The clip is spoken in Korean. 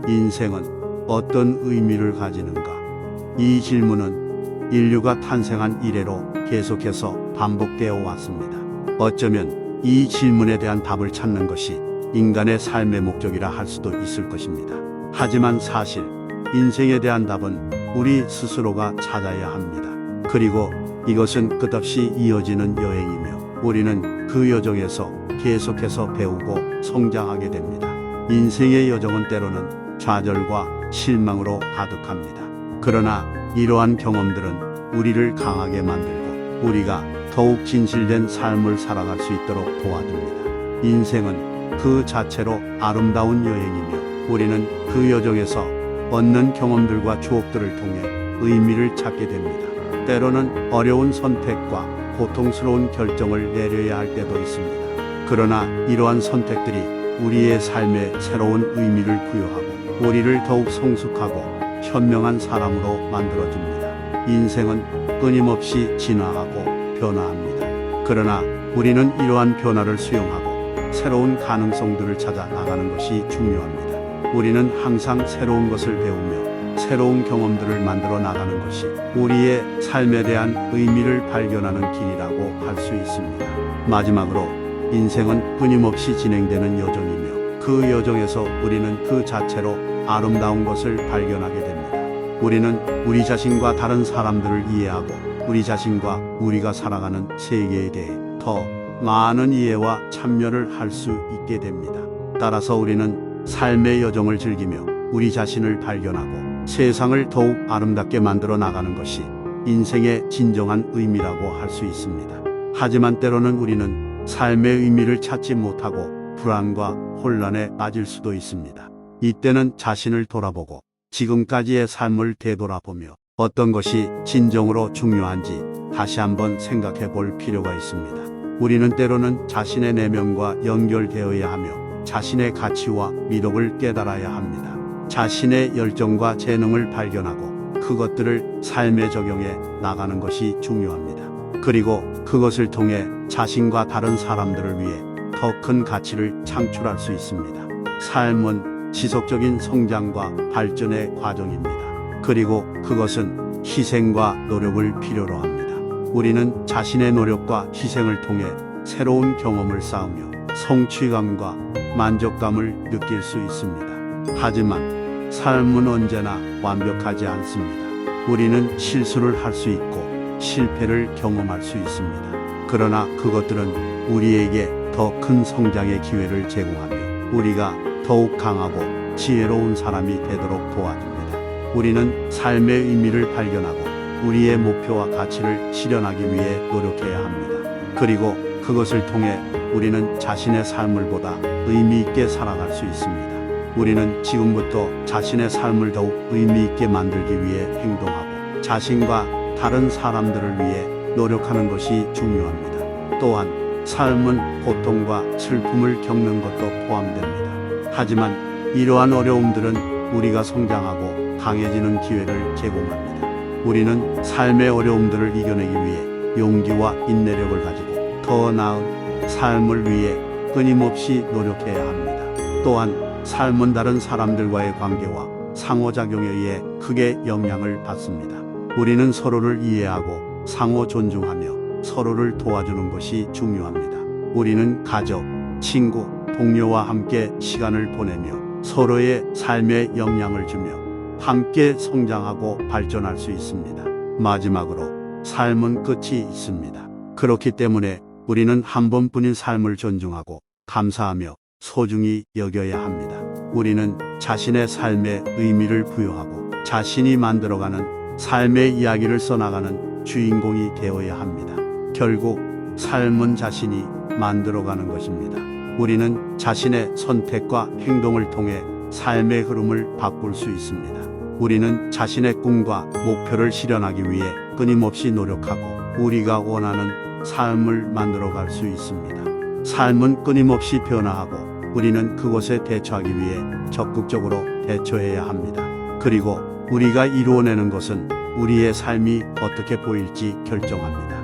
인생은 어떤 의미를 가지는가? 이 질문은 인류가 탄생한 이래로 계속해서 반복되어 왔습니다. 어쩌면 이 질문에 대한 답을 찾는 것이 인간의 삶의 목적이라 할 수도 있을 것입니다. 하지만 사실 인생에 대한 답은 우리 스스로가 찾아야 합니다. 그리고 이것은 끝없이 이어지는 여행이며 우리는 그 여정에서 계속해서 배우고 성장하게 됩니다. 인생의 여정은 때로는 좌절과 실망으로 가득합니다. 그러나 이러한 경험들은 우리를 강하게 만들고 우리가 더욱 진실된 삶을 살아갈 수 있도록 도와줍니다. 인생은 그 자체로 아름다운 여행이며 우리는 그 여정에서 얻는 경험들과 추억들을 통해 의미를 찾게 됩니다. 때로는 어려운 선택과 고통스러운 결정을 내려야 할 때도 있습니다. 그러나 이러한 선택들이 우리의 삶에 새로운 의미를 부여하고 우리를 더욱 성숙하고 현명한 사람으로 만들어줍니다. 인생은 끊임없이 진화하고 변화합니다. 그러나 우리는 이러한 변화를 수용하고 새로운 가능성들을 찾아 나가는 것이 중요합니다. 우리는 항상 새로운 것을 배우며 새로운 경험들을 만들어 나가는 것이 우리의 삶에 대한 의미를 발견하는 길이라고 할 수 있습니다. 마지막으로 인생은 끊임없이 진행되는 여정이며 그 여정에서 우리는 그 자체로 아름다운 것을 발견하게 됩니다. 우리는 우리 자신과 다른 사람들을 이해하고 우리 자신과 우리가 살아가는 세계에 대해 더 많은 이해와 참여를 할 수 있게 됩니다. 따라서 우리는 삶의 여정을 즐기며 우리 자신을 발견하고 세상을 더욱 아름답게 만들어 나가는 것이 인생의 진정한 의미라고 할 수 있습니다. 하지만 때로는 우리는 삶의 의미를 찾지 못하고 불안과 혼란에 빠질 수도 있습니다. 이때는 자신을 돌아보고 지금까지의 삶을 되돌아보며 어떤 것이 진정으로 중요한지 다시 한번 생각해 볼 필요가 있습니다. 우리는 때로는 자신의 내면과 연결되어야 하며 자신의 가치와 미덕을 깨달아야 합니다. 자신의 열정과 재능을 발견하고 그것들을 삶에 적용해 나가는 것이 중요합니다. 그리고 그것을 통해 자신과 다른 사람들을 위해 더 큰 가치를 창출할 수 있습니다. 삶은 지속적인 성장과 발전의 과정입니다. 그리고 그것은 희생과 노력을 필요로 합니다. 우리는 자신의 노력과 희생을 통해 새로운 경험을 쌓으며 성취감과 만족감을 느낄 수 있습니다. 하지만 삶은 언제나 완벽하지 않습니다. 우리는 실수를 할 수 있고 실패를 경험할 수 있습니다. 그러나 그것들은 우리에게 더 큰 성장의 기회를 제공하며 우리가 더욱 강하고 지혜로운 사람이 되도록 도와줍니다. 우리는 삶의 의미를 발견하고 우리의 목표와 가치를 실현하기 위해 노력해야 합니다. 그리고 그것을 통해 우리는 자신의 삶을 보다 의미 있게 살아갈 수 있습니다. 우리는 지금부터 자신의 삶을 더욱 의미 있게 만들기 위해 행동하고 자신과 다른 사람들을 위해 노력하는 것이 중요합니다. 또한 삶은 고통과 슬픔을 겪는 것도 포함됩니다. 하지만 이러한 어려움들은 우리가 성장하고 강해지는 기회를 제공합니다. 우리는 삶의 어려움들을 이겨내기 위해 용기와 인내력을 가지고 더 나은 삶을 위해 끊임없이 노력해야 합니다. 또한 삶은 다른 사람들과의 관계와 상호작용에 의해 크게 영향을 받습니다. 우리는 서로를 이해하고 상호 존중하며 서로를 도와주는 것이 중요합니다. 우리는 가족, 친구, 동료와 함께 시간을 보내며 서로의 삶에 영향을 주며 함께 성장하고 발전할 수 있습니다. 마지막으로 삶은 끝이 있습니다. 그렇기 때문에 우리는 한 번뿐인 삶을 존중하고 감사하며 소중히 여겨야 합니다. 우리는 자신의 삶에 의미를 부여하고 자신이 만들어가는 삶의 이야기를 써나가는 주인공이 되어야 합니다. 결국 삶은 자신이 만들어가는 것입니다. 우리는 자신의 선택과 행동을 통해 삶의 흐름을 바꿀 수 있습니다. 우리는 자신의 꿈과 목표를 실현하기 위해 끊임없이 노력하고 우리가 원하는 삶을 만들어갈 수 있습니다. 삶은 끊임없이 변화하고 우리는 그것에 대처하기 위해 적극적으로 대처해야 합니다. 그리고 우리가 이루어내는 것은 우리의 삶이 어떻게 보일지 결정합니다.